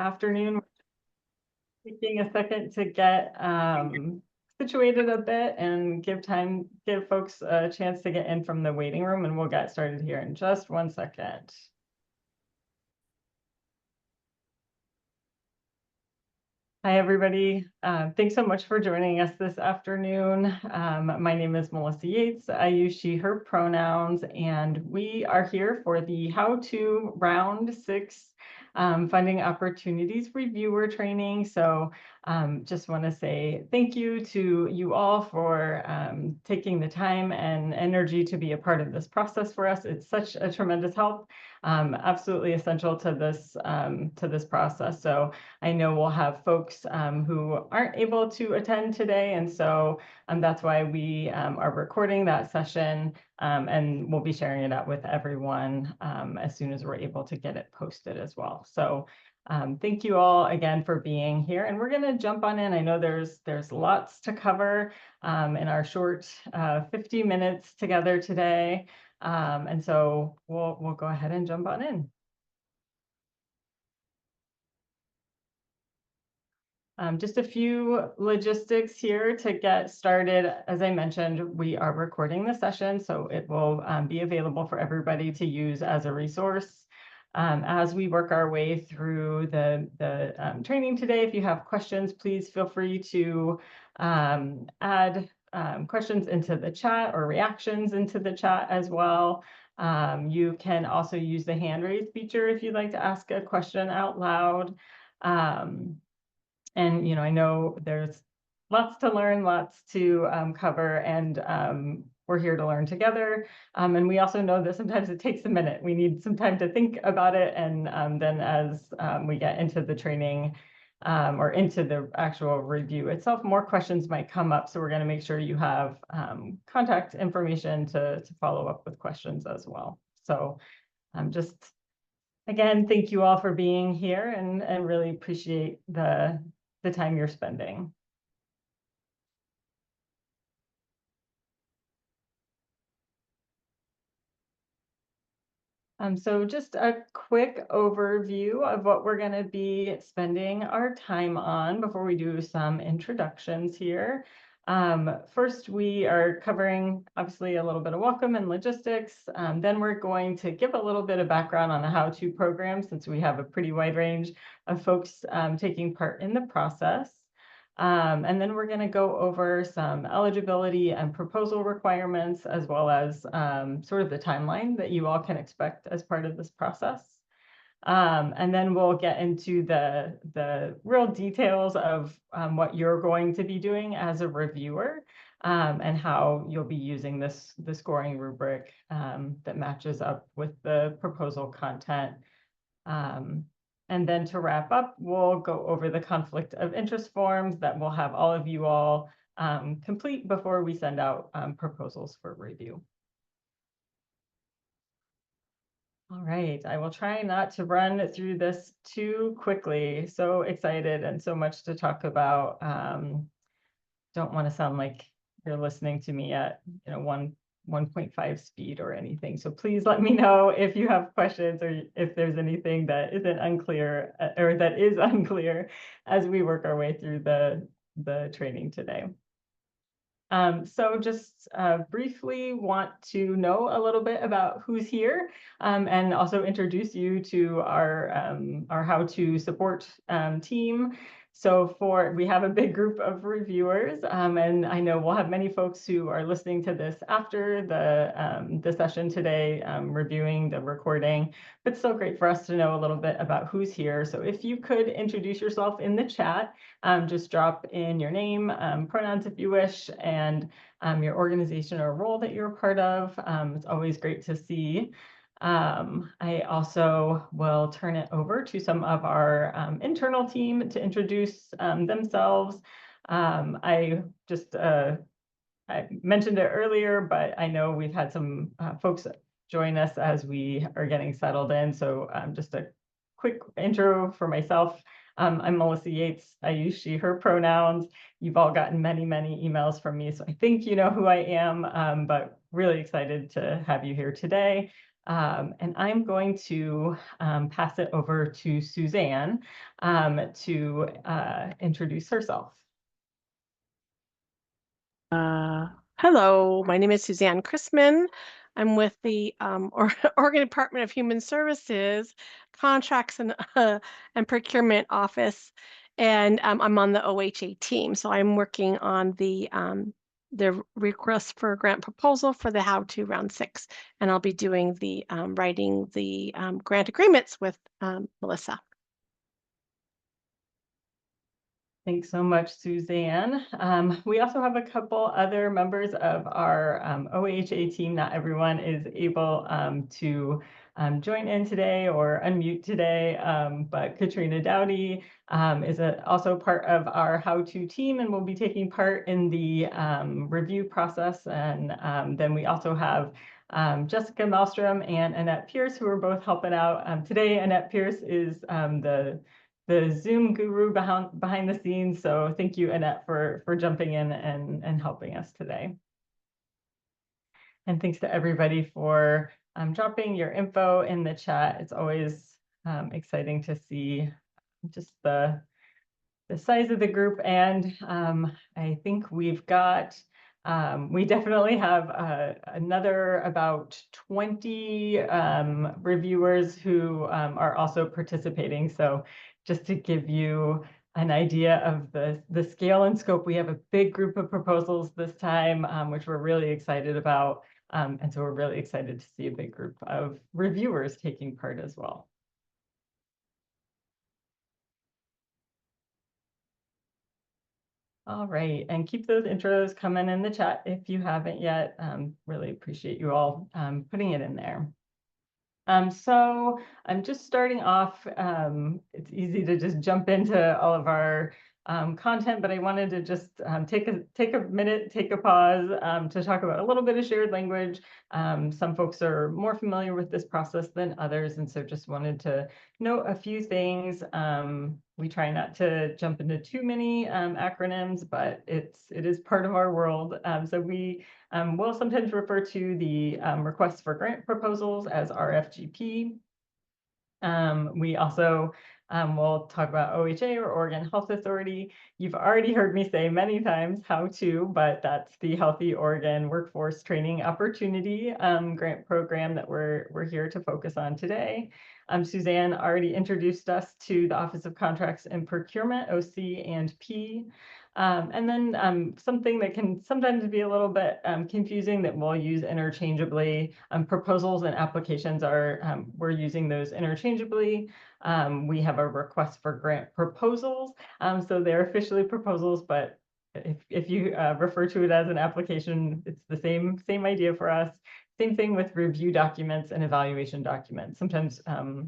Afternoon. Taking a second to get situated a bit and give folks a chance to get in from the waiting room, and we'll get started here in just 1 second. Hi, everybody. Thanks so much for joining us this afternoon. My name is Melissa Yates. I use she, her pronouns, and we are here for the How To Round 6 Funding Opportunities Reviewer Training. So just want to say thank you to you all for taking the time and energy to be a part of this process for us. It's such a tremendous help, absolutely essential to this process. So I know we'll have folks who aren't able to attend today, and so that's why we are recording that session, and we'll be sharing it out with everyone as soon as we're able to get it posted as well. So thank you all again for being here, and we're going to jump on in. I know there's lots to cover in our short 50 minutes together today, and so we'll go ahead and jump on in. Just a few logistics here to get started. As I mentioned, we are recording the session, so it will be available for everybody to use as a resource. As we work our way through the training today, if you have questions, please feel free to add questions into the chat or reactions into the chat as well. You can also use the hand raise feature if you'd like to ask a question out loud. And, I know there's lots to learn, lots to cover, and we're here to learn together. And we also know that sometimes it takes a minute. We need some time to think about it. And then as we get into the training or into the actual review itself, more questions might come up. So we're going to make sure you have contact information to follow up with questions as well. So just, again, thank you all for being here, and really appreciate the time you're spending. So just a quick overview of what we're going to be spending our time on before we do some introductions here. First, we are covering obviously a little bit of welcome and logistics. Then we're going to give a little bit of background on the how-to program, since we have a pretty wide range of folks taking part in the process. And then we're going to go over some eligibility and proposal requirements, as well as sort of the timeline that you all can expect as part of this process. And then we'll get into the real details of what you're going to be doing as a reviewer, and how you'll be using the scoring rubric that matches up with the proposal content. And then to wrap up, we'll go over the conflict of interest forms that we'll have all of you all complete before we send out proposals for review. All right, I will try not to run through this too quickly. So excited and so much to talk about. Don't want to sound like you're listening to me at 1.5 speed or anything. So please let me know if you have questions, or if there's anything that isn't unclear or that is unclear as we work our way through the training today. So just briefly want to know a little bit about who's here, and also introduce you to our How To support team. So we have a big group of reviewers, and I know we'll have many folks who are listening to this after the session today, reviewing the recording, but still great for us to know a little bit about who's here. So if you could introduce yourself in the chat, just drop in your name, pronouns if you wish, and your organization or role that you're a part of. It's always great to see. I also will turn it over to some of our internal team to introduce themselves. I mentioned it earlier, but I know we've had some folks join us as we are getting settled in. So just a quick intro for myself. I'm Melissa Yates. I use she, her pronouns. You've all gotten many, many emails from me, so I think you know who I am, but really excited to have you here today. And I'm going to pass it over to Suzanne to introduce herself. Hello, my name is Suzanne Chrisman. I'm with the Oregon Department of Human Services Contracts and Procurement Office, and I'm on the OHA team. So I'm working on the request for grant proposal for the HOWTO Round 6, and I'll be doing the writing the grant agreements with Melissa. Thanks so much, Suzanne. We also have a couple other members of our OHA team. Not everyone is able to join in today or unmute today, but Katrina Dowdy is also part of our HOWTO team and will be taking part in the review process. And then we also have Jessica Malmstrom and Annette Pierce, who are both helping out. Today, Annette Pierce is the Zoom guru behind the scenes. So thank you, Annette, for jumping in and helping us today. And thanks to everybody for dropping your info in the chat. It's always exciting to see just the size of the group. And I think we've got, we definitely have another about 20 reviewers who are also participating. So just to give you an idea of the scale and scope, we have a big group of proposals this time, which we're really excited about. And so we're really excited to see a big group of reviewers taking part as well. All right, and keep those intros coming in the chat if you haven't yet. Really appreciate you all putting it in there. So I'm just starting off. It's easy to just jump into all of our content, but I wanted to just take a minute, take a pause to talk about a little bit of shared language. Some folks are more familiar with this process than others, and so just wanted to note a few things. We try not to jump into too many acronyms, but it is part of our world. So we will sometimes refer to the requests for grant proposals as RFGP. We also will talk about OHA or Oregon Health Authority. You've already heard me say many times HOWTO, but that's the Healthy Oregon Workforce Training Opportunity grant program that we're here to focus on today. Suzanne already introduced us to the Office of Contracts and Procurement, OC and P. And then something that can sometimes be a little bit confusing that we'll use interchangeably. Proposals and applications are, we're using those interchangeably. We have a request for grant proposals. So they're officially proposals, but if you refer to it as an application, it's the same idea for us. Same thing with review documents and evaluation documents. Sometimes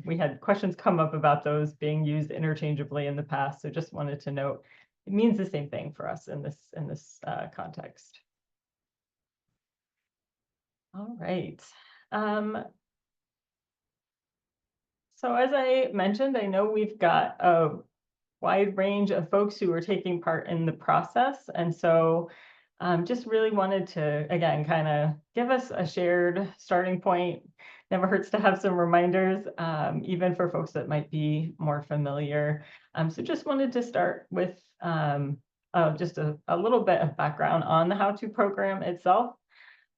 we had questions come up about those being used interchangeably in the past. So just wanted to note it means the same thing for us in this context. All right. So as I mentioned, I know we've got a wide range of folks who are taking part in the process. And so just really wanted to, again, kind of give us a shared starting point. Never hurts to have some reminders, even for folks that might be more familiar. So just wanted to start with just a little bit of background on the HOWTO program itself.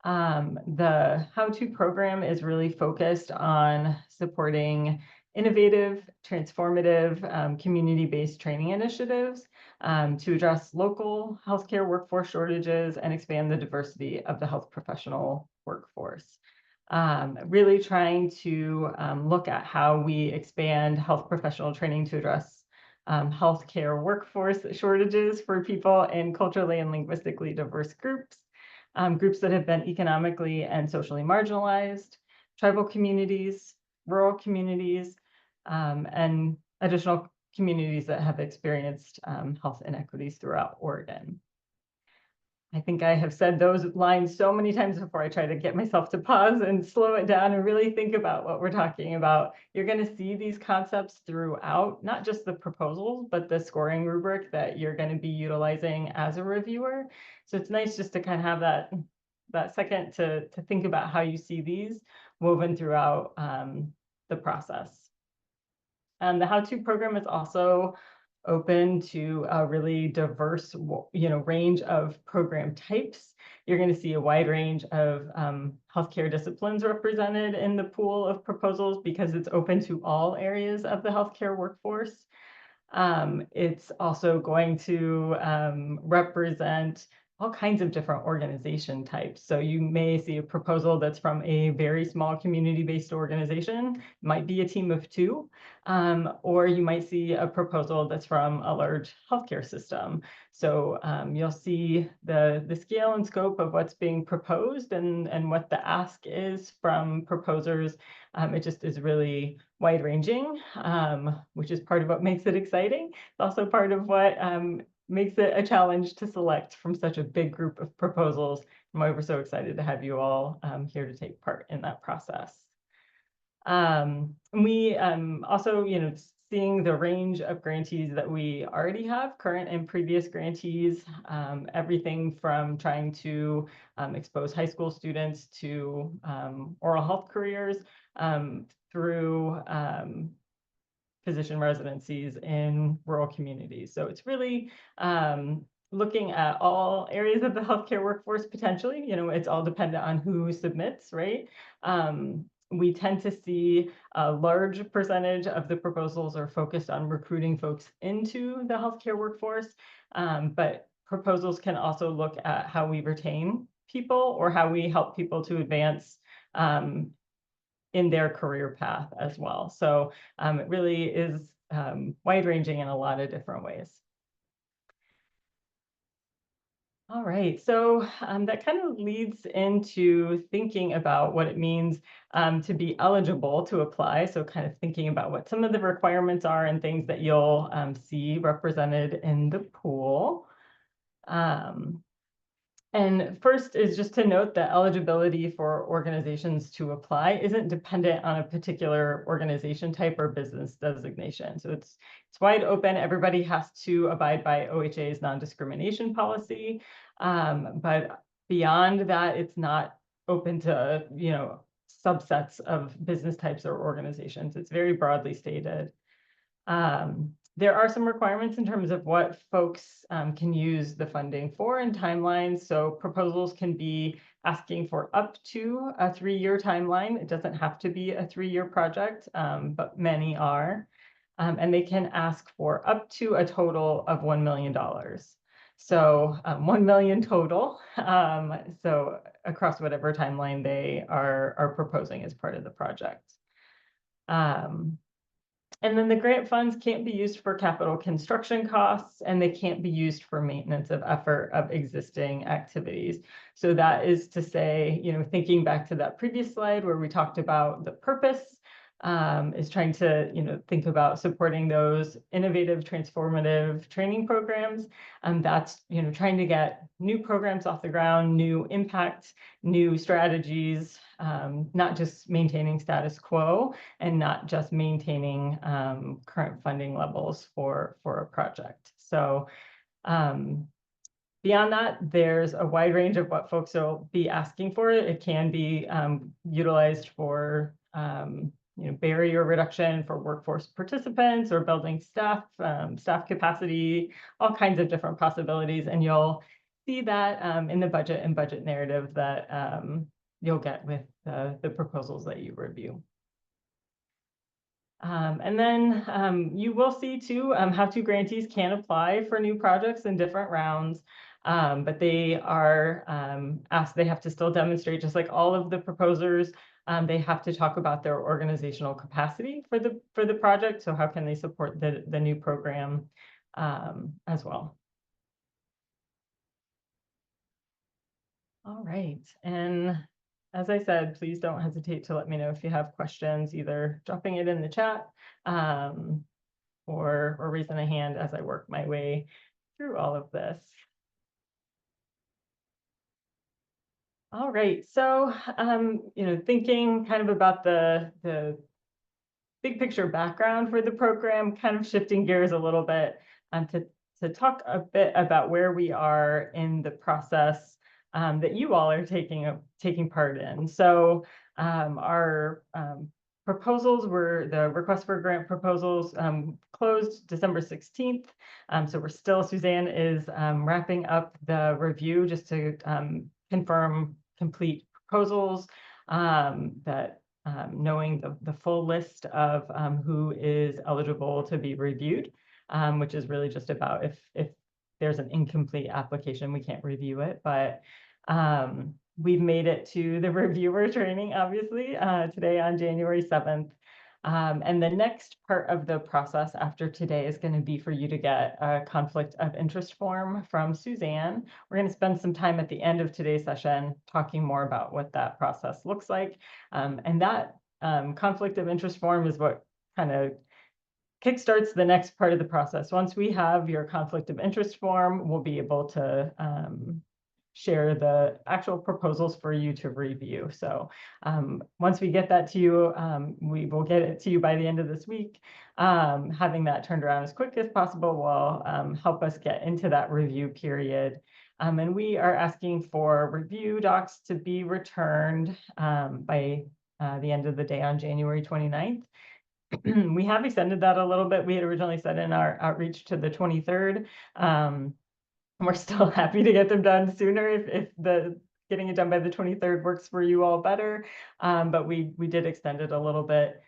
The HOWTO program is really focused on supporting innovative, transformative, community-based training initiatives to address local healthcare workforce shortages and expand the diversity of the health professional workforce. Really trying to look at how we expand health professional training to address healthcare workforce shortages for people in culturally and linguistically diverse groups. Groups that have been economically and socially marginalized, tribal communities, rural communities, and additional communities that have experienced health inequities throughout Oregon. I think I have said those lines so many times before. I try to get myself to pause and slow it down and really think about what we're talking about. You're going to see these concepts throughout, not just the proposals, but the scoring rubric that you're going to be utilizing as a reviewer. So it's nice just to kind of have that second to think about how you see these. woven throughout the process. The HOWTO program is also open to a really diverse, range of program types. You're going to see a wide range of healthcare disciplines represented in the pool of proposals because it's open to all areas of the healthcare workforce. It's also going to represent all kinds of different organization types. So you may see a proposal that's from a very small community-based organization, might be a team of two, or you might see a proposal that's from a large healthcare system. So you'll see the scale and scope of what's being proposed and what the ask is from proposers. It just is really wide-ranging, which is part of what makes it exciting. It's also part of what makes it a challenge to select from such a big group of proposals, and why we're so excited to have you all here to take part in that process. We also, seeing the range of grantees that we already have, current and previous grantees, everything from trying to expose high school students to oral health careers, through physician residencies in rural communities. So it's really looking at all areas of the healthcare workforce potentially. It's all dependent on who submits, right? We tend to see a large percentage of the proposals are focused on recruiting folks into the healthcare workforce, but proposals can also look at how we retain people or how we help people to advance in their career path as well. So it really is wide-ranging in a lot of different ways. All right, so that kind of leads into thinking about what it means to be eligible to apply. So kind of thinking about what some of the requirements are and things that you'll see represented in the pool. And first is just to note that eligibility for organizations to apply isn't dependent on a particular organization type or business designation. So it's wide open. Everybody has to abide by OHA's non-discrimination policy. But beyond that, it's not open to, subsets of business types or organizations. It's very broadly stated. There are some requirements in terms of what folks can use the funding for and timelines. So proposals can be asking for up to a 3-year timeline. It doesn't have to be a 3-year project, but many are. And they can ask for up to a total of $1 million. So 1 million total. So across whatever timeline they are proposing as part of the project. And then the grant funds can't be used for capital construction costs, and they can't be used for maintenance of effort of existing activities. So that is to say, thinking back to that previous slide where we talked about the purpose, is trying to, think about supporting those innovative, transformative training programs. And that's, trying to get new programs off the ground, new impact, new strategies, not just maintaining status quo and not just maintaining current funding levels for a project. So beyond that, there's a wide range of what folks will be asking for. It can be utilized for barrier reduction for workforce participants or building staff capacity, all kinds of different possibilities. And you'll see that in the budget and budget narrative that you'll get with the proposals that you review. And then you will see too how HOWTO grantees can apply for new projects in different rounds. But they are asked, they have to still demonstrate, just like all of the proposers, they have to talk about their organizational capacity for the project. So how can they support the new program as well? All right, and as I said, please don't hesitate to let me know if you have questions, either dropping it in the chat or raising a hand as I work my way through all of this. All right, so thinking kind of about the big picture background for the program, kind of shifting gears a little bit to talk a bit about where we are in the process that you all are taking part in. So Our proposals were the request for grant proposals closed December 16th. So we're still, Suzanne is wrapping up the review just to confirm complete proposals, that knowing the full list of who is eligible to be reviewed, which is really just about if there's an incomplete application, we can't review it, but we've made it to the reviewer training, obviously, today on January 7th. And the next part of the process after today is going to be for you to get a conflict of interest form from Suzanne. We're going to spend some time at the end of today's session talking more about what that process looks like. And that conflict of interest form is what kind of kickstarts the next part of the process. Once we have your conflict of interest form, we'll be able to share the actual proposals for you to review. So once we get that to you, we will get it to you by the end of this week. Having that turned around as quick as possible will help us get into that review period. And we are asking for review docs to be returned by the end of the day on January 29th. We have extended that a little bit. We had originally set in our outreach to the 23rd. We're still happy to get them done sooner if the getting it done by the 23rd works for you all better. But we did extend it a little bit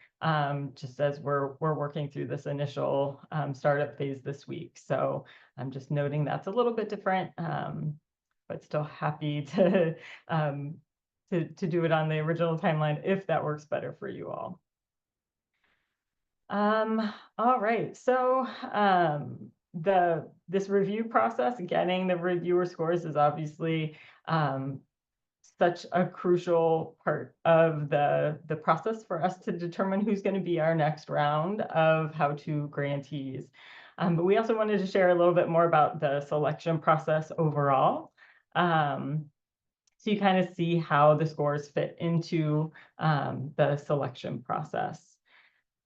just as we're working through this initial startup phase this week. So I'm just noting that's a little bit different, but still happy to do it on the original timeline if that works better for you all. All right, so this review process, getting the reviewer scores is obviously such a crucial part of the process for us to determine who's going to be our next round of HOWTO grantees. But we also wanted to share a little bit more about the selection process overall. So you kind of see how the scores fit into the selection process.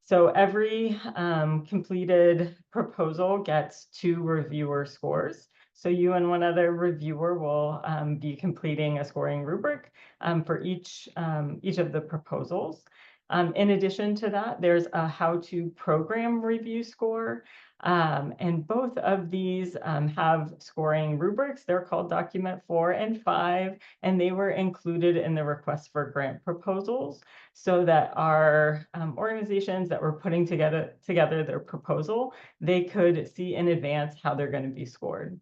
So every completed proposal gets 2 reviewer scores. So you and one other reviewer will be completing a scoring rubric for each of the proposals. In addition to that, there's a HOWTO program review score. And both of these have scoring rubrics. They're called document 4 and 5, and they were included in the request for grant proposals so that our organizations that were putting together their proposal, they could see in advance how they're going to be scored.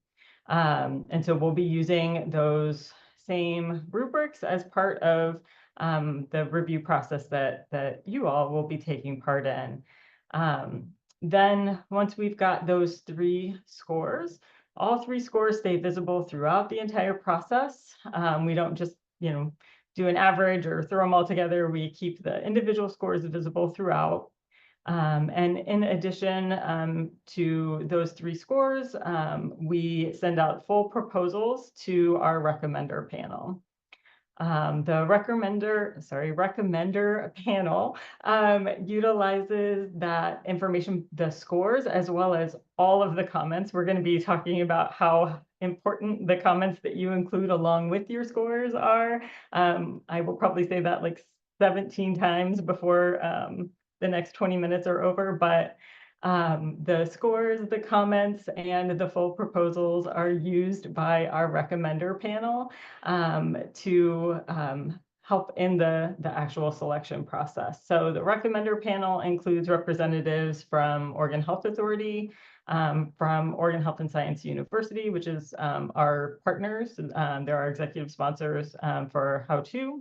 And so we'll be using those same rubrics as part of the review process that you all will be taking part in. Then once we've got those 3 scores, all 3 scores stay visible throughout the entire process. We don't just, do an average or throw them all together. We keep the individual scores visible throughout. And in addition to those 3 scores, we send out full proposals to our recommender panel. The recommender panel utilizes that information, the scores, as well as all of the comments. We're going to be talking about how important the comments that you include along with your scores are. I will probably say that like 17 times before the next 20 minutes are over, but the scores, the comments, and the full proposals are used by our recommender panel to help in the actual selection process. So the recommender panel includes representatives from Oregon Health Authority, from Oregon Health and Science University, which is our partners. They're our executive sponsors for HOWTO.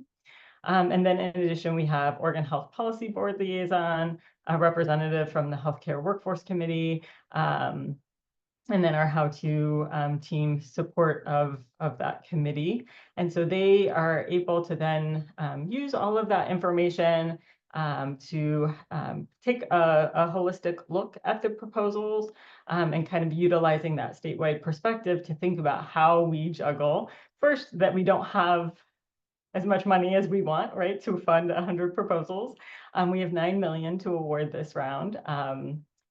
And then in addition, we have Oregon Health Policy Board liaison, a representative from the Healthcare Workforce Committee, and then our HOWTO team support of that committee. And so they are able to then use all of that information to take a holistic look at the proposals and kind of utilizing that statewide perspective to think about how we juggle. First, that we don't have as much money as we want, right, to fund 100 proposals. We have $9 million to award this round.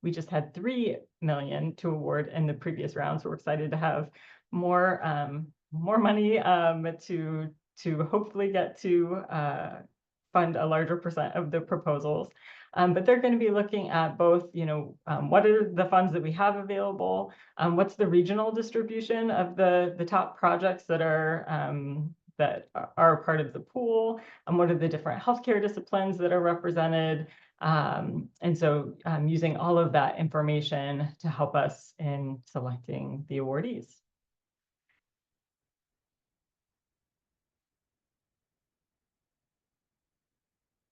We just had $3 million to award in the previous round, so we're excited to have more money to hopefully get to fund a larger percent of the proposals. But they're going to be looking at both, what are the funds that we have available? What's the regional distribution of the top projects that are part of the pool? And what are the different healthcare disciplines that are represented? And so using all of that information to help us in selecting the awardees.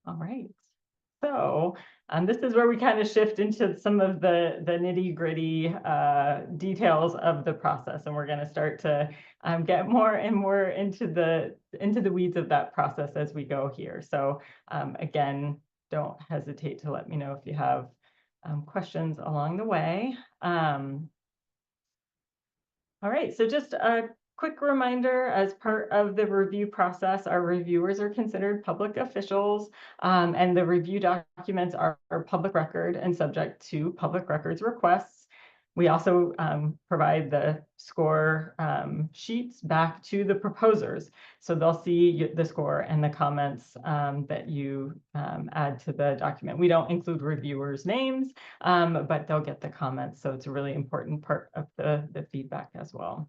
All right. So this is where we kind of shift into some of the nitty-gritty details of the process, and we're going to start to get more and more into the weeds of that process as we go here. So again, don't hesitate to let me know if you have questions along the way. All right, so just a quick reminder, as part of the review process, our reviewers are considered public officials, and the review documents are public record and subject to public records requests. We also provide the score sheets back to the proposers. So they'll see the score and the comments that you add to the document. We don't include reviewers' names, but they'll get the comments. So it's a really important part of the feedback as well.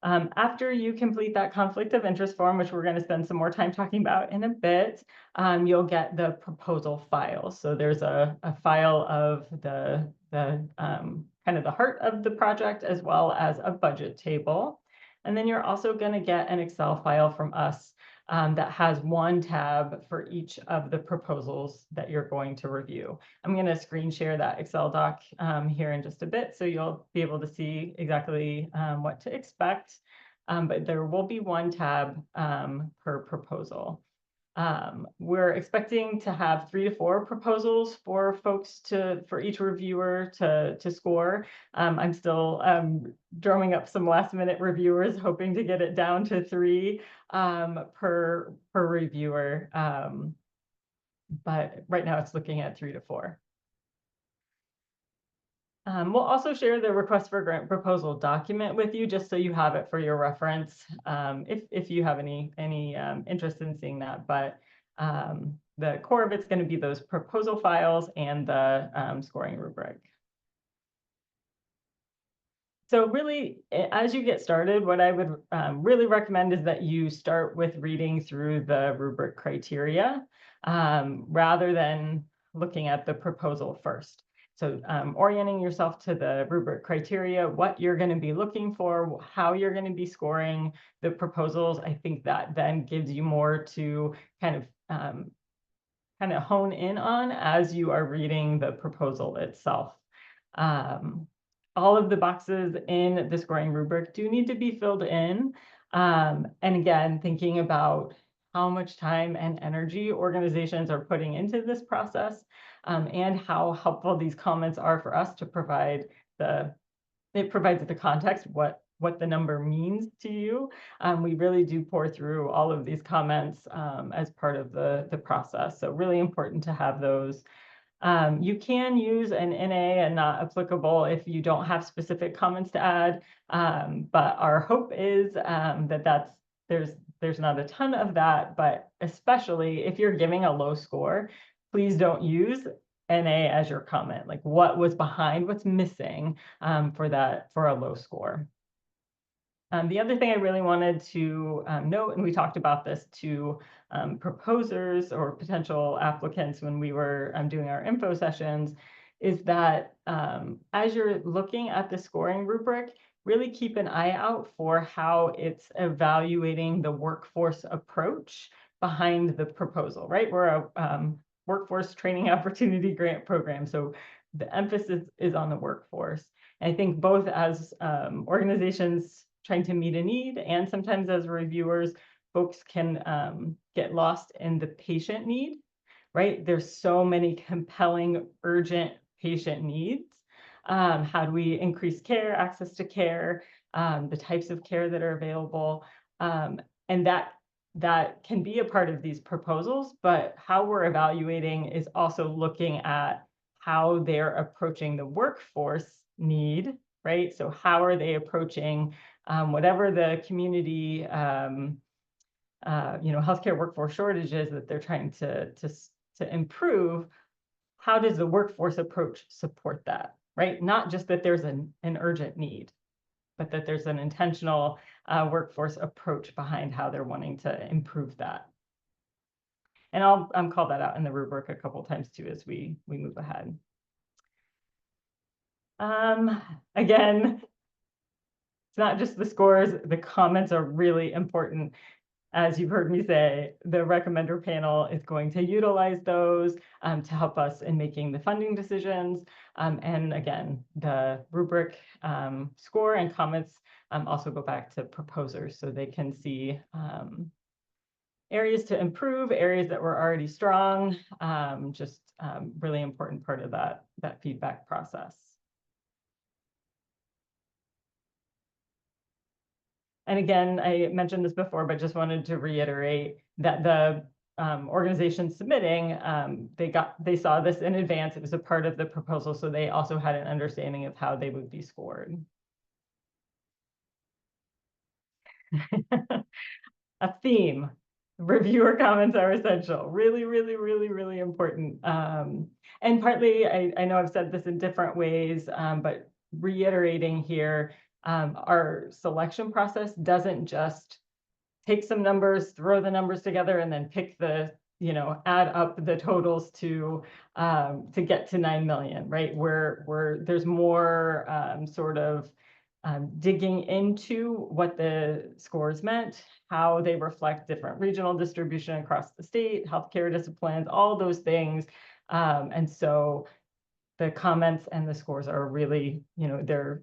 After you complete that conflict of interest form, which we're going to spend some more time talking about in a bit, you'll get the proposal file. So there's a file of the kind of the heart of the project, as well as a budget table. And then you're also going to get an Excel file from us that has one tab for each of the proposals that you're going to review. I'm going to screen share that Excel doc here in just a bit, so you'll be able to see exactly what to expect. But there will be one tab per proposal. We're expecting to have 3 to 4 proposals for for each reviewer to score. I'm still drumming up some last minute reviewers, hoping to get it down to 3 per reviewer. But right now it's looking at 3 to 4. We'll also share the request for grant proposal document with you, just so you have it for your reference, if you have any interest in seeing that. But the core of it's going to be those proposal files and the scoring rubric. So really, as you get started, what I would really recommend is that you start with reading through the rubric criteria rather than looking at the proposal first. So orienting yourself to the rubric criteria, what you're going to be looking for, how you're going to be scoring the proposals. I think that then gives you more to kind of hone in on as you are reading the proposal itself. All of the boxes in the scoring rubric do need to be filled in. And again, thinking about how much time and energy organizations are putting into this process, and how helpful these comments are for us to provide it provides the context, what the number means to you. We really do pour through all of these comments as part of the process. So really important to have those. You can use an NA and not applicable if you don't have specific comments to add. But our hope is that there's not a ton of that, but especially if you're giving a low score, please don't use NA as your comment, like what was behind, what's missing for a low score. The other thing I really wanted to note, and we talked about this to proposers or potential applicants when we were doing our info sessions, is that as you're looking at the scoring rubric, really keep an eye out for how it's evaluating the workforce approach behind the proposal, right? We're a workforce training opportunity grant program, so the emphasis is on the workforce. And I think both as organizations trying to meet a need, and sometimes as reviewers, folks can get lost in the patient need, right? There's so many compelling, urgent patient needs. How do we increase care, access to care, the types of care that are available? And that can be a part of these proposals, but how we're evaluating is also looking at how they're approaching the workforce need, right? So how are they approaching whatever the community healthcare workforce shortages that they're trying to improve. How does the workforce approach support that, right? Not just that there's an urgent need, but that there's an intentional workforce approach behind how they're wanting to improve that. And I'll call that out in the rubric a couple times too as we move ahead. Again, it's not just the scores, the comments are really important. As you've heard me say, the recommender panel is going to utilize those to help us in making the funding decisions. And again, the rubric score and comments also go back to proposers so they can see areas to improve, areas that were already strong, just really important part of that feedback process. And again, I mentioned this before, but just wanted to reiterate that the organization submitting, they saw this in advance. It was a part of the proposal, so they also had an understanding of how they would be scored. A theme. Reviewer comments are essential. Really, really, really, really important. And partly, I know I've said this in different ways, but reiterating here, our selection process doesn't just take some numbers, throw the numbers together, and then pick the, add up the totals to get to 9 million, right? Where there's more sort of digging into what the scores meant, how they reflect different regional distribution across the state, healthcare disciplines, all those things. And so the comments and the scores are really, they're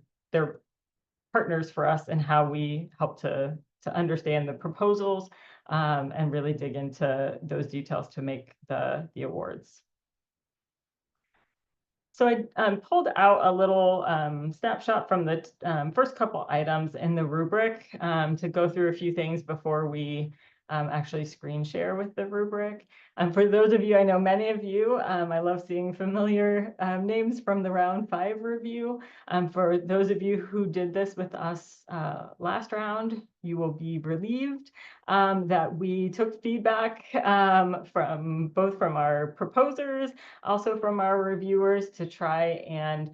partners for us in how we help to understand the proposals and really dig into those details to make the awards. So I pulled out a little snapshot from the first couple items in the rubric to go through a few things before we actually screen share with the rubric. For those of you, I know many of you, I love seeing familiar names from the round 5 review. For those of you who did this with us last round, you will be relieved that we took feedback from both from our proposers, also from our reviewers to try and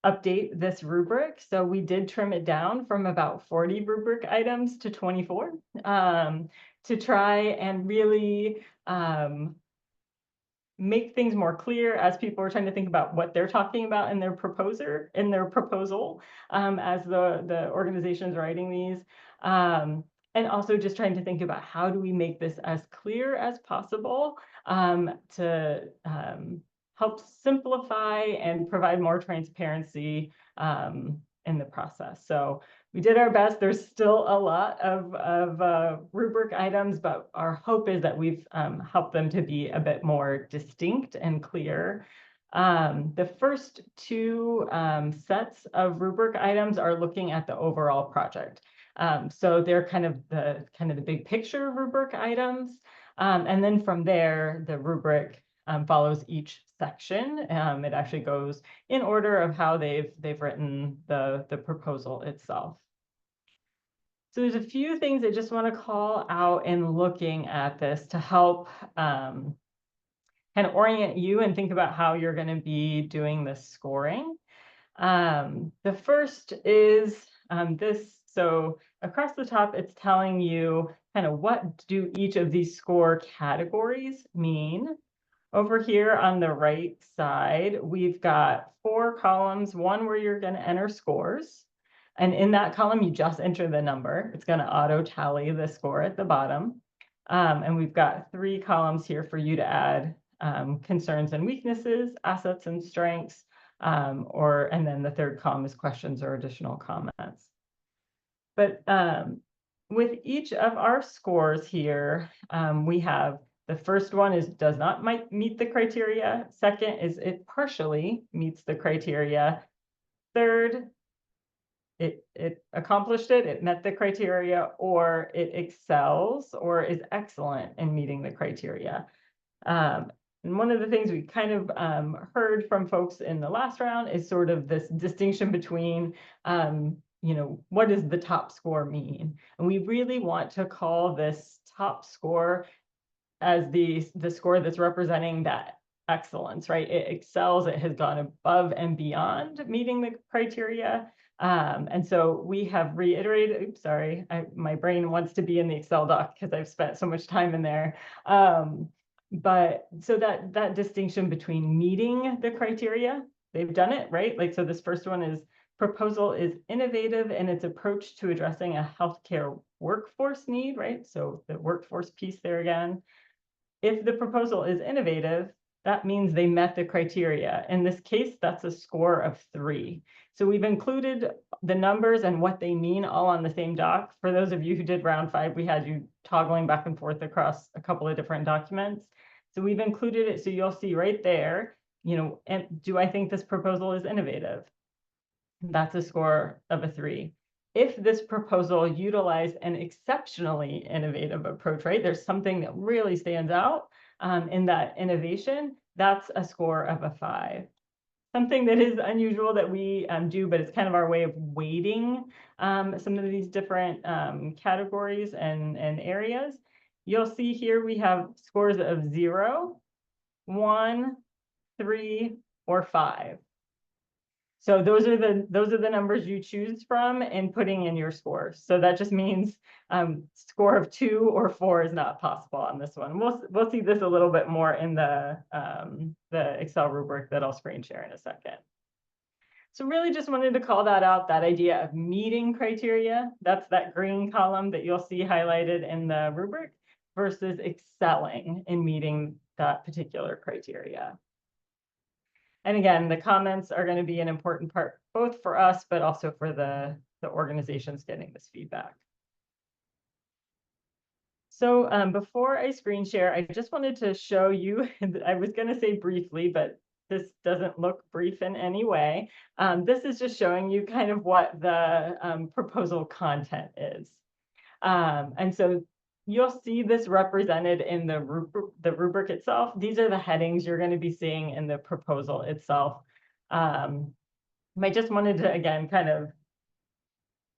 update this rubric. So we did trim it down from about 40 rubric items to 24 to try and really make things more clear as people are trying to think about what they're talking about in their proposal as the organization's writing these. And also just trying to think about how do we make this as clear as possible to help simplify and provide more transparency in the process. So we did our best. There's still a lot of rubric items, but our hope is that we've helped them to be a bit more distinct and clear. The first 2 sets of rubric items are looking at the overall project. So they're kind of the big picture rubric items. And then from there, the rubric follows each section. It actually goes in order of how they've written the proposal itself. So there's a few things I just want to call out in looking at this to help kind of orient you and think about how you're going to be doing this scoring. The first is this. So across the top, it's telling you kind of what do each of these score categories mean. Over here on the right side, we've got 4 columns, one where you're going to enter scores. And in that column, you just enter the number. It's going to auto tally the score at the bottom. And we've got 3 columns here for you to add concerns and weaknesses, assets and strengths, and then the 3rd column is questions or additional comments. But with each of our scores here, we have the first one is does not meet the criteria. Second is it partially meets the criteria. Third, it accomplished it, it met the criteria, or it excels or is excellent in meeting the criteria. And one of the things we kind of heard from folks in the last round is sort of this distinction between what does the top score mean? And we really want to call this top score as the score that's representing that excellence, right? It excels, it has gone above and beyond meeting the criteria. And so we have reiterated, oops, sorry, my brain wants to be in the Excel doc because I've spent so much time in there. But so that distinction between meeting the criteria, they've done it, right? Like, so this first one is proposal is innovative in its approach to addressing a healthcare workforce need, right? So the workforce piece there again. If the proposal is innovative, that means they met the criteria. In this case, that's a score of 3. So we've included the numbers and what they mean all on the same doc. For those of you who did round 5, we had you toggling back and forth across a couple of different documents. So we've included it so you'll see right there, and do I think this proposal is innovative? That's a score of a 3. If this proposal utilized an exceptionally innovative approach, right? There's something that really stands out in that innovation, that's a score of a 5. Something that is unusual that we do, but it's kind of our way of weighting some of these different categories and areas. You'll see here we have scores of 0, 1, 3, or 5. So those are the numbers you choose from and putting in your scores. So that just means score of 2 or 4 is not possible on this one. We'll see this a little bit more in the Excel rubric that I'll screen share in a second. So really just wanted to call that out, that idea of meeting criteria. That's that green column that you'll see highlighted in the rubric versus excelling in meeting that particular criteria. And again, the comments are going to be an important part, both for us, but also for the organizations getting this feedback. So before I screen share, I just wanted to show you, I was going to say briefly, but this doesn't look brief in any way. This is just showing you kind of what the proposal content is. And so you'll see this represented in the rubric itself. These are the headings you're going to be seeing in the proposal itself. I just wanted to, again, kind of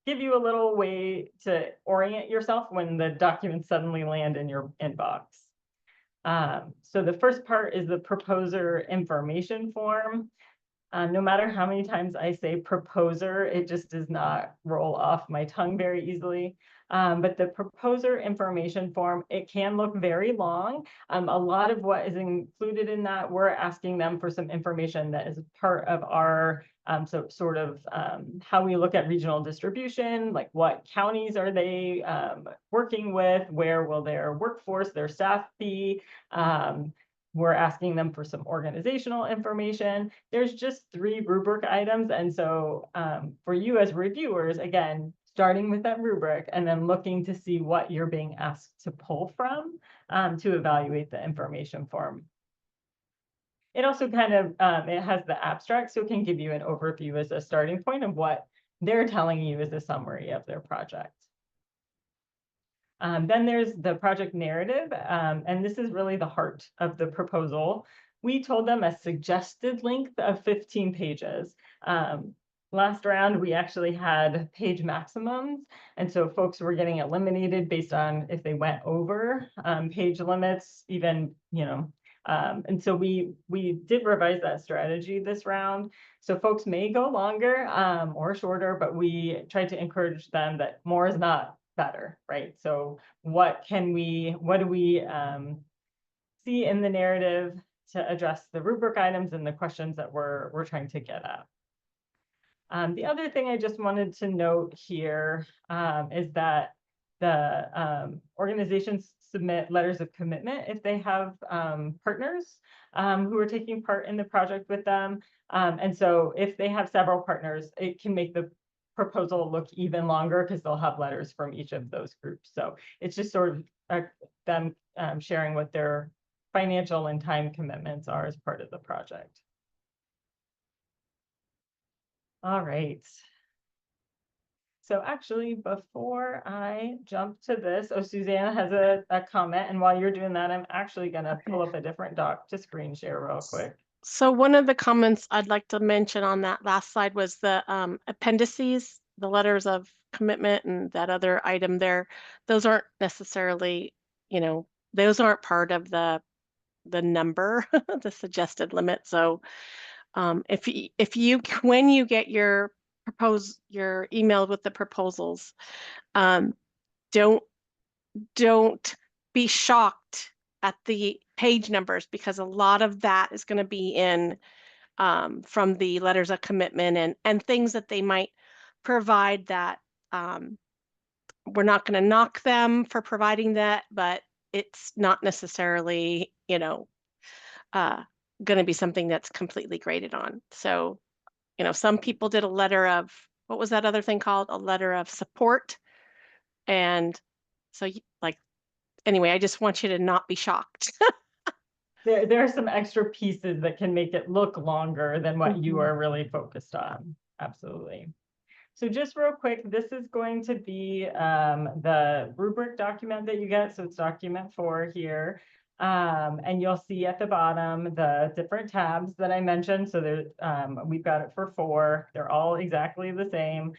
give you a little way to orient yourself when the documents suddenly land in your inbox. So the first part is the proposer information form. No matter how many times I say proposer, it just does not roll off my tongue very easily. But the proposer information form, it can look very long. A lot of what is included in that, we're asking them for some information that is part of our how we look at regional distribution, like what counties are they working with, where will their workforce, their staff be, we're asking them for some organizational information. There's just 3 rubric items. And so for you as reviewers, again, starting with that rubric and then looking to see what you're being asked to pull from to evaluate the information form. It also kind of, it has the abstract, so it can give you an overview as a starting point of what they're telling you as a summary of their project. Then there's the project narrative, and this is really the heart of the proposal. We told them a suggested length of 15 pages. Last round, we actually had page maximums, and so folks were getting eliminated based on if they went over page limits, even, and so we did revise that strategy this round. So folks may go longer or shorter, but we tried to encourage them that more is not better, right? So what do we see in the narrative to address the rubric items and the questions that we're trying to get at? The other thing I just wanted to note here is that the organizations submit letters of commitment if they have partners who are taking part in the project with them. And so if they have several partners, it can make the proposal look even longer because they'll have letters from each of those groups. So it's just sort of them sharing what their financial and time commitments are as part of the project. All right. So actually, before I jump to this, Susanna has a comment. And while you're doing that, I'm actually going to pull up a different doc to screen share real quick. So one of the comments I'd like to mention on that last slide was the appendices the letters of commitment and that other item there, those aren't necessarily, you know, those aren't part of the number, the suggested limit. So if you when you get your email with the proposals, um, don't don't be shocked at the page numbers, because a lot of that is going to be in from the letters of commitment and things that they might provide that um, we're not going to knock them for providing that, but it's not necessarily, uh, going to be something that's completely graded on. So, some people did a letter of, what was that other thing called? A letter of support. And so, like, anyway, I just want you to not be shocked. There are some extra pieces that can make it look longer than what you Mhm. are really focused on. Absolutely. So just real quick, this is going to be the rubric document that you get. So it's document 4 here. And you'll see at the bottom the different tabs that I mentioned. So there, we've got it for 4. They're all exactly the same.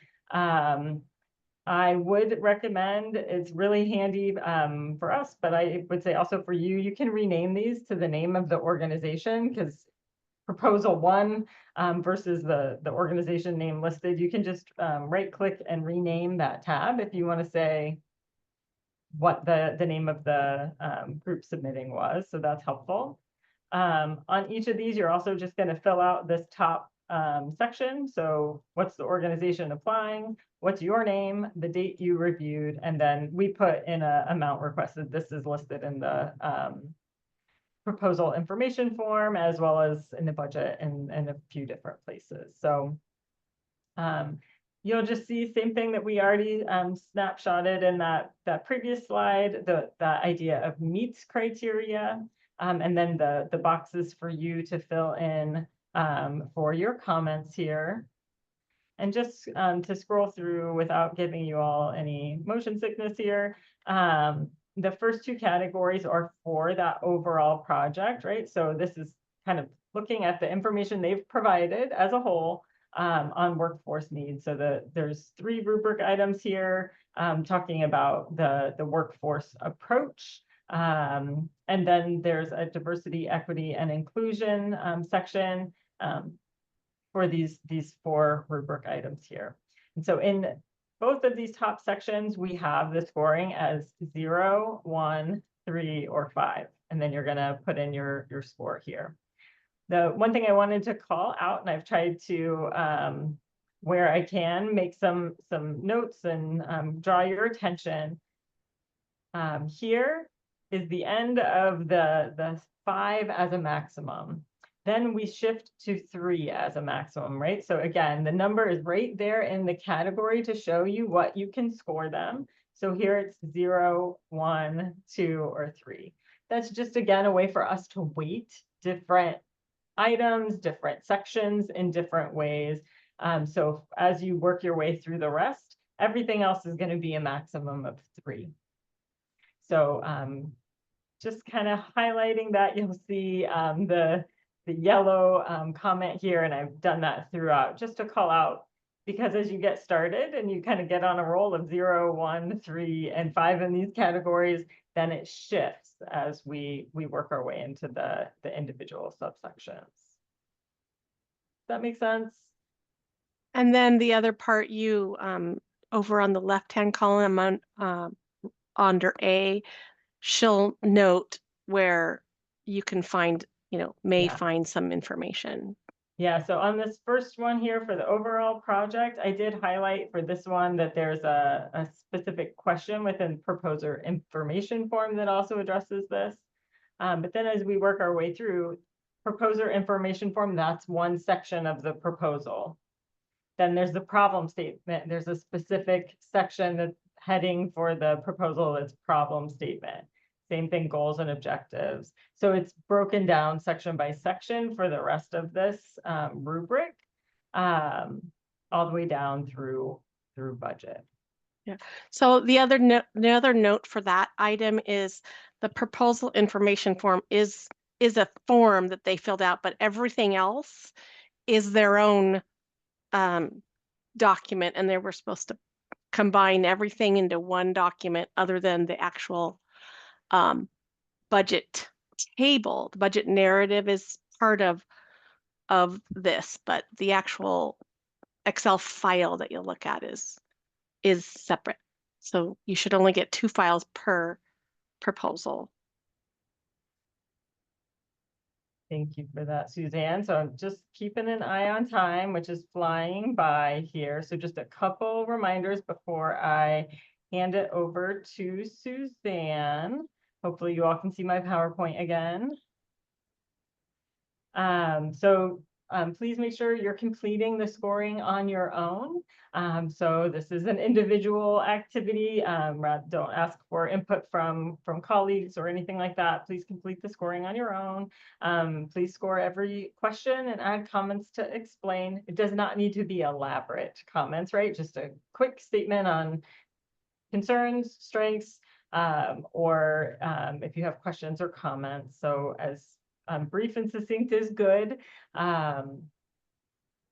I would recommend, it's really handy for us, but I would say also for you, you can rename these to the name of the organization, because proposal 1 versus the organization name listed, you can just right click and rename that tab if you want to say what the name of the group submitting was. So that's helpful. On each of these, you're also just going to fill out this top section. So what's the organization applying? What's your name, the date you reviewed, and then we put in a amount requested. This is listed in the proposal information form, as well as in the budget and a few different places. So you'll just see same thing that we already snapshotted in that previous slide, the idea of meets criteria, and then the boxes for you to fill in for your comments here. And just to scroll through without giving you all any motion sickness here, the first 2 categories are for that overall project, right? So this is kind of looking at the information they've provided as a whole on workforce needs. So there's 3 rubric items here talking about the workforce approach. And then there's a diversity, equity, and inclusion section for these 4 rubric items here. And so in both of these top sections, we have the scoring as 0, 1, 3, or 5. And then you're going to put in your score here. The one thing I wanted to call out, and I've tried to, where I can, make some notes and draw your attention. Here is the end of the 5 as a maximum. Then we shift to 3 as a maximum, right? So again, the number is right there in the category to show you what you can score them. So here it's 0, 1, 2, or 3. That's just, again, a way for us to weight different items, different sections in different ways. So as you work your way through the rest, everything else is going to be a maximum of 3. So just kind of highlighting that, you'll see the yellow comment here, and I've done that throughout just to call out, because as you get started and you kind of get on a roll of 0, 1, 3, and 5 in these categories, then it shifts as we work our way into the individual subsections. Does that make sense? And then the other part, you over on the left-hand column under A, she'll note where you can find, may Yeah. find some information. Yeah, so on this first one here for the overall project, I did highlight for this one that there's a specific question within proposer information form that also addresses this. But then as we work our way through proposer information form, that's one section of the proposal. Then there's the problem statement. There's a specific section that's heading for the proposal that's problem statement. Same thing, goals and objectives. So it's broken down section by section for the rest of this rubric, all the way down through budget. Yeah. So the other note for that item is the proposal information form is a form that they filled out, but everything else is their own document, and they were supposed to combine everything into one document other than the actual budget table. The budget narrative is part of this, but the actual Excel file that you'll look at is separate. So you should only get 2 files per proposal. Thank you for that, Suzanne. So I'm just keeping an eye on time, which is flying by here. So just a couple reminders before I hand it over to Suzanne. Hopefully you all can see my PowerPoint again. Please make sure you're completing the scoring on your own. So this is an individual activity. Don't ask for input from colleagues or anything like that. Please complete the scoring on your own. Please score every question and add comments to explain. It does not need to be elaborate comments, right? Just a quick statement on concerns, strengths, or if you have questions or comments. So as brief and succinct is good.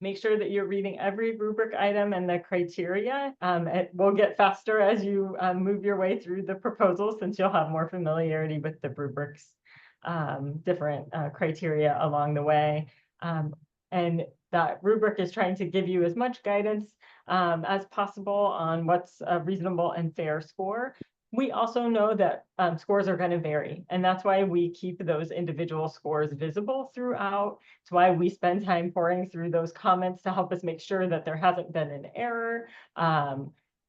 Make sure that you're reading every rubric item and the criteria. It will get faster as you move your way through the proposal, since you'll have more familiarity with the rubrics, different criteria along the way. And that rubric is trying to give you as much guidance as possible on what's a reasonable and fair score. We also know that scores are going to vary, and that's why we keep those individual scores visible throughout. It's why we spend time pouring through those comments to help us make sure that there hasn't been an error.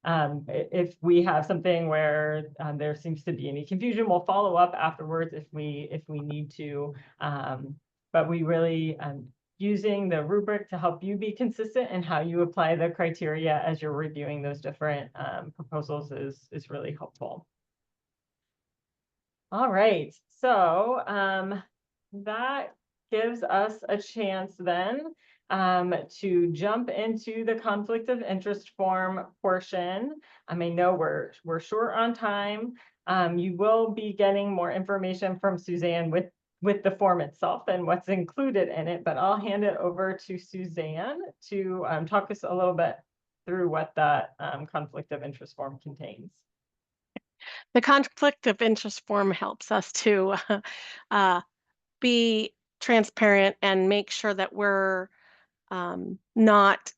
If we have something where there seems to be any confusion, we'll follow up afterwards if we need to. But we really using the rubric to help you be consistent in how you apply the criteria as you're reviewing those different proposals is really helpful. All right, so that gives us a chance then to jump into the conflict of interest form portion. I know we're short on time. You will be getting more information from Suzanne with the form itself and what's included in it, but I'll hand it over to Suzanne to talk us a little bit through what that conflict of interest form contains. The conflict of interest form helps us to be transparent and make sure that we're not,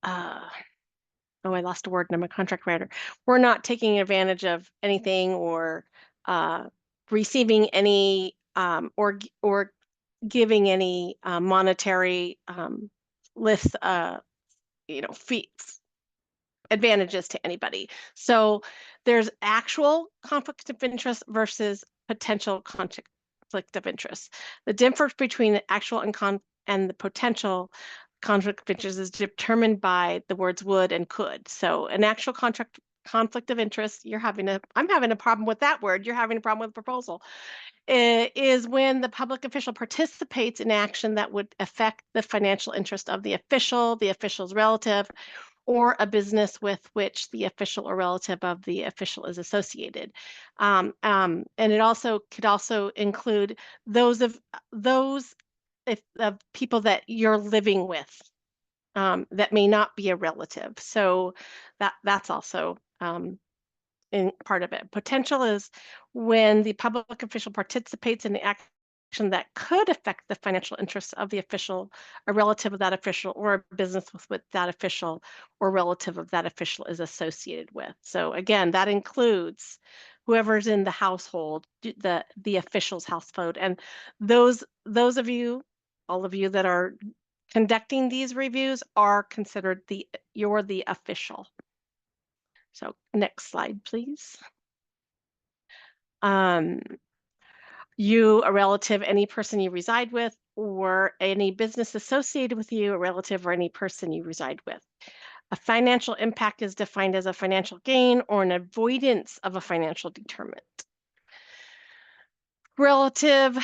oh, I lost a word and I'm a contract writer. We're not taking advantage of anything or receiving any or giving any monetary list, fee advantages to anybody. So there's actual conflict of interest versus potential conflict of interest. The difference between the actual and the potential conflict of interest is determined by the words would and could. So an actual conflict of interest, I'm having a problem with that word, you're having a problem with the proposal, is when the public official participates in action that would affect the financial interest of the official's relative, or a business with which the official or relative of the official is associated. And it could also include those of people that you're living with that may not be a relative. So that's also in part of it. Potential is when the public official participates in the action that could affect the financial interests of the official, a relative of that official, or a business with that official or relative of that official is associated with. So again, that includes whoever's in the household, the official's household. And those of you, all of you that are conducting these reviews are considered you're the official. So next slide, please. You, a relative, any person you reside with, or any business associated with you, a relative, or any person you reside with. A financial impact is defined as a financial gain or an avoidance of a financial deterrent. Relative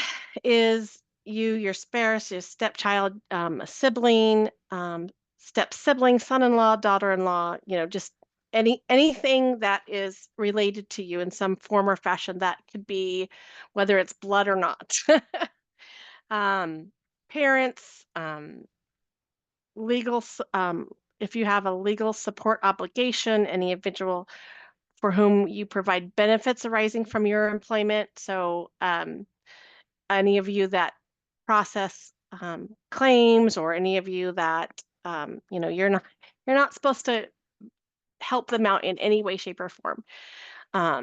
is you, your spouse, your stepchild, a sibling, step sibling, son-in-law, daughter-in-law, just anything that is related to you in some form or fashion. That could be whether it's blood or not. Parents, legal if you have a legal support obligation, any individual for whom you provide benefits arising from your employment. So any of you that process claims, or any of you that you're not supposed to help them out in any way, shape, or form.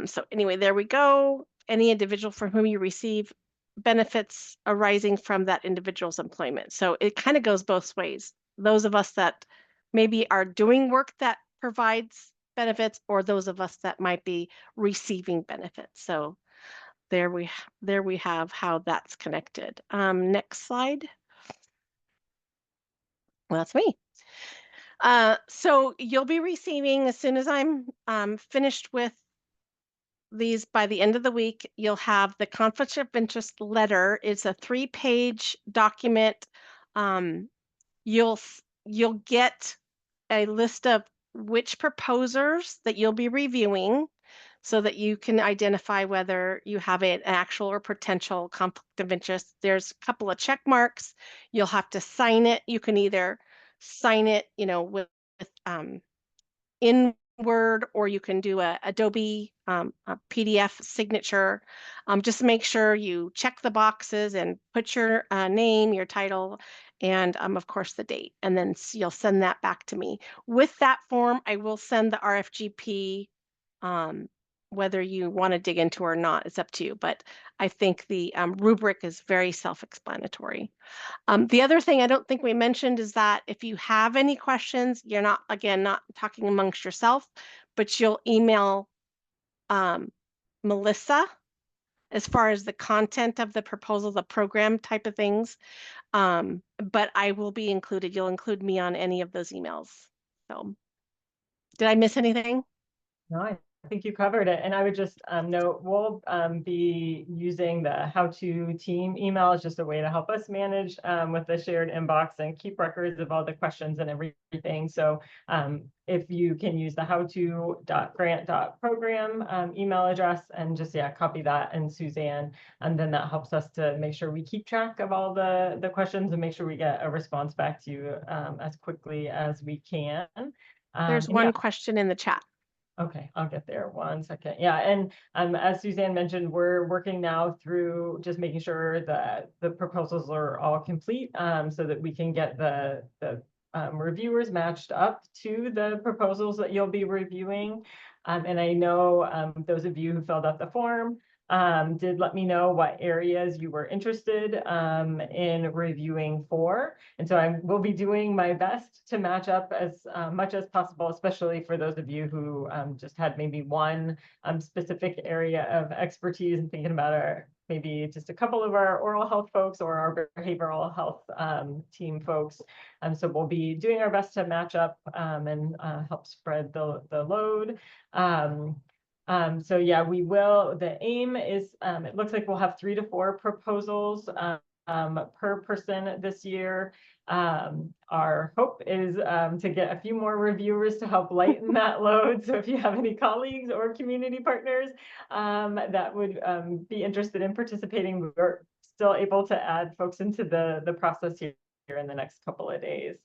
So anyway, there we go. Any individual for whom you receive benefits arising from that individual's employment. So it kind of goes both ways. Those of us that maybe are doing work that provides benefits, or those of us that might be receiving benefits. So there we have how that's connected. Next slide. Well, that's me. So you'll be receiving, as soon as I'm finished with these by the end of the week, you'll have the conflict of interest letter. It's a 3-page document. Um, you'll get a list of which proposers that you'll be reviewing, so that you can identify whether you have an actual or potential conflict of interest. There's a couple of check marks. You'll have to sign it. You can either sign it, with in Word, or you can do a Adobe a PDF signature. Just make sure you check the boxes and put your name, your title, and of course the date, and then you'll send that back to me. With that form, I will send the RFGP. Whether you want to dig into or not, it's up to you. But I think the rubric is very self-explanatory. The other thing I don't think we mentioned is that if you have any questions, you're not talking amongst yourself, but you'll email Melissa as far as the content of the proposal, the program type of things. But I will be included. You'll include me on any of those emails. So did I miss anything? No, I think you covered it. And I would just note, we'll be using the HOWTO team email as just a way to help us manage with the shared inbox and keep records of all the questions and everything. So if you can use the howto.grant.program email address, and just, copy that and Suzanne, and then that helps us to make sure we keep track of all the questions and make sure we get a response back to you as quickly as we can. There's one question in the chat. Okay, I'll get there 1 second. Yeah, and as Suzanne mentioned, we're working now through just making sure that the proposals are all complete, so that we can get the reviewers matched up to the proposals that you'll be reviewing. And I know those of you who filled out the form did let me know what areas you were interested in reviewing for. And so I will be doing my best to match up as much as possible, especially for those of you who just had maybe one specific area of expertise, and thinking about maybe just a couple of our oral health folks or our behavioral health team folks. So we'll be doing our best to match up and help spread the load. So yeah, we will. The aim is, it looks like we'll have 3 to 4 proposals per person this year. Our hope is to get a few more reviewers to help lighten that load. So if you have any colleagues or community partners that would be interested in participating, we're still able to add folks into the process here in the next couple of days.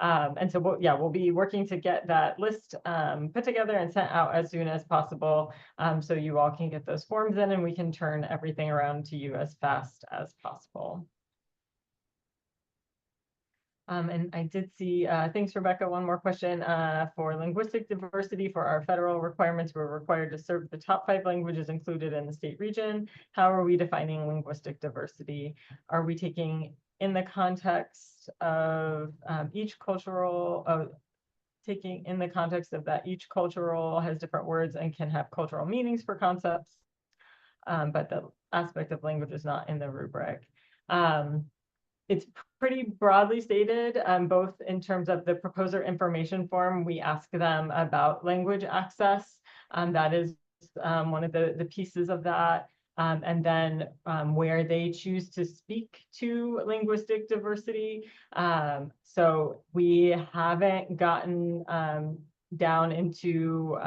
And so we'll be working to get that list put together and sent out as soon as possible, so you all can get those forms in and we can turn everything around to you as fast as possible. And I did see, thanks, Rebecca, one more question for linguistic diversity. For our federal requirements, we're required to serve the top 5 languages included in the state region. How are we defining linguistic diversity? Are we taking in the context of each cultural, taking in the context of that each cultural has different words and can have cultural meanings for concepts, but the aspect of language is not in the rubric. It's pretty broadly stated, both in terms of the proposer information form. We ask them about language access. That is one of the pieces of that. And then where they choose to speak to linguistic diversity. So we haven't gotten down into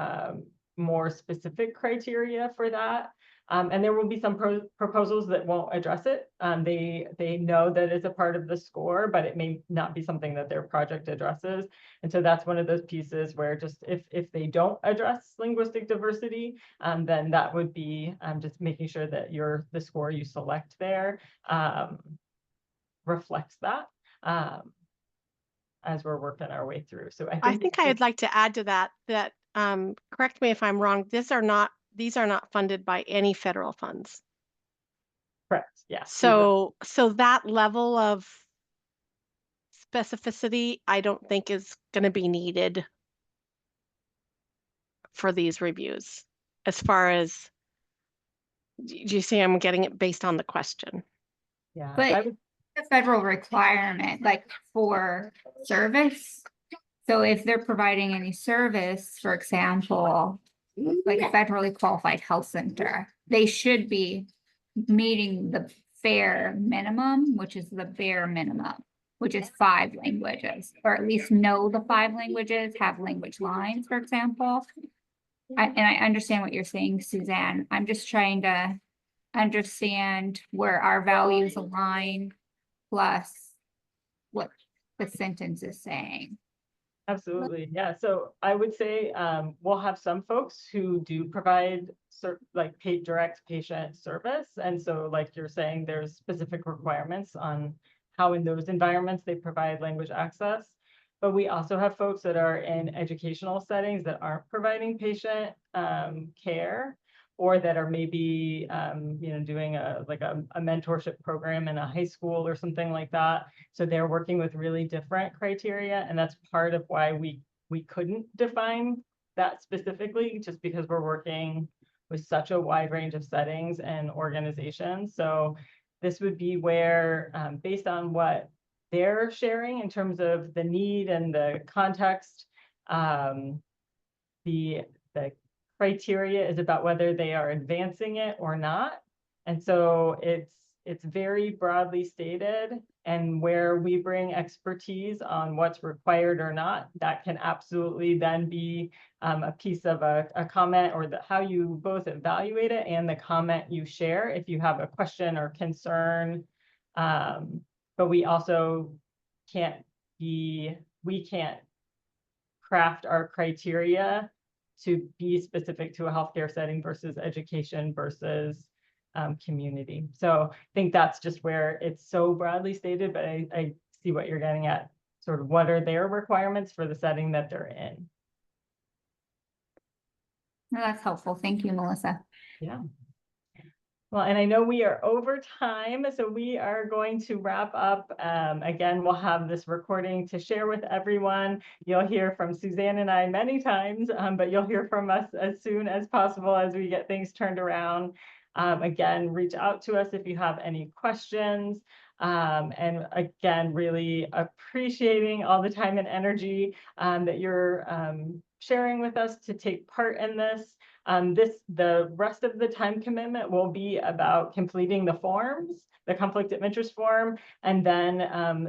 more specific criteria for that. And there will be some proposals that won't address it. They know that it's a part of the score, but it may not be something that their project addresses. And so that's one of those pieces where just if they don't address linguistic diversity, then that would be just making sure that the score you select there reflects that as we're working our way through. So I think I'd like to add to that, correct me if I'm wrong, these are not funded by any federal funds. correct, yes. So that level of specificity, I don't think is going to be needed for these reviews. As far as, do you see I'm getting it based on the question? Yeah, But the federal requirement, like for service. So if they're providing any service, for example, like a federally qualified health center, they should be meeting the bare minimum, which is the bare minimum, which is 5 languages, or at least know the 5 languages, have language lines, for example. And I understand what you're saying, Suzanne. I'm just trying to understand where our values align, plus what the sentence is saying. Absolutely. Yeah. So I would say we'll have some folks who do provide like direct patient service. And so like you're saying, there's specific requirements on how in those environments they provide language access. But we also have folks that are in educational settings that aren't providing patient care, or that are maybe doing a mentorship program in a high school or something like that. So they're working with really different criteria, and that's part of why we couldn't define that specifically, just because we're working with such a wide range of settings and organizations. So this would be where, based on what they're sharing in terms of the need and the context, the criteria is about whether they are advancing it or not. And so it's very broadly stated, and where we bring expertise on what's required or not, that can absolutely then be a piece of a comment, or how you both evaluate it and the comment you share if you have a question or concern. But we also we can't craft our criteria to be specific to a healthcare setting versus education versus community. So I think that's just where it's so broadly stated, but I see what you're getting at, sort of what are their requirements for the setting that they're in. No, that's helpful. Thank you, Melissa. Yeah. Well, and I know we are over time, so we are going to wrap up. Again, we'll have this recording to share with everyone. You'll hear from Suzanne and I many times, but you'll hear from us as soon as possible as we get things turned around. Again, reach out to us if you have any questions. And again, really appreciating all the time and energy that you're sharing with us to take part in this. The rest of the time commitment will be about completing the forms, the conflict of interest form, and then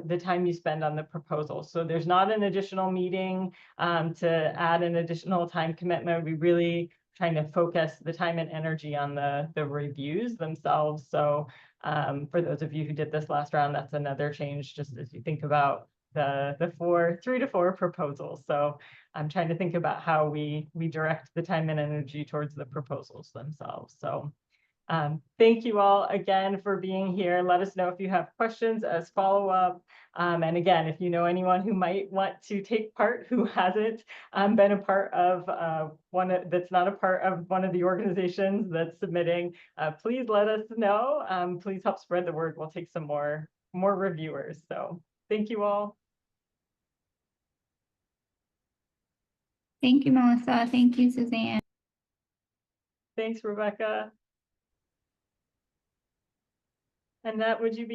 the time you spend on the proposal. So there's not an additional meeting to add an additional time commitment. We really trying to focus the time and energy on the reviews themselves. So for those of you who did this last round, that's another change, just as you think about the 3 to 4 proposals. So I'm trying to think about how we direct the time and energy towards the proposals themselves. So thank you all again for being here. Let us know if you have questions as follow-up. And again, if you know anyone who might want to take part, who hasn't been a part of that's not a part of one of the organizations that's submitting, please let us know. Please help spread the word. We'll take some more reviewers. So thank you all. Thank you, Melissa. Thank you, Suzanne. Thanks, Rebecca. And that, would you be